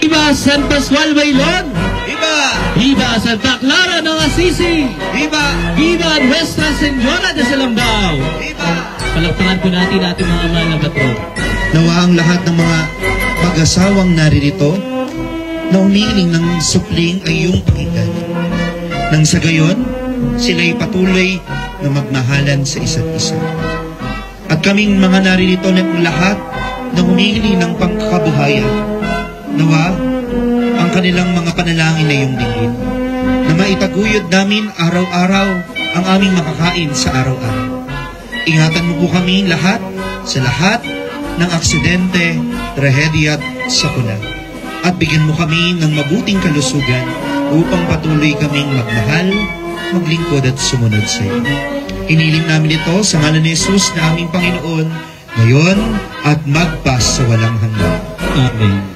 Viva San Pascual Bailon! Viva! Viva Santa Clara ng Assisi! Viva! Viva Nuestra Señora de Salambao! Viva! Palakpakan po natin ating mga mahal na patron. Nawa ang lahat ng mga mag-asawang naririto na umiiling ng supling ay iyong pakinggan. Nang sa gayon, sila'y patuloy na magmahalan sa isa't isa. At kaming mga naririto ng lahat na humihiling ng pangkabuhayan, nawa ang kanilang mga panalangin ay iyong dinggin, na maitaguyod namin araw-araw ang aming makakain sa araw-araw. Ingatan mo po kami lahat sa lahat ng aksidente, trahedya at sakuna. At bigyan mo kami ng mabuting kalusugan upang patuloy kaming magmahal, maglingkod at sumunod sa iyo. Hiniling namin ito sa ngalan ni Jesus na aming Panginoon, ngayon at magpas sa walang hanggan. Amen.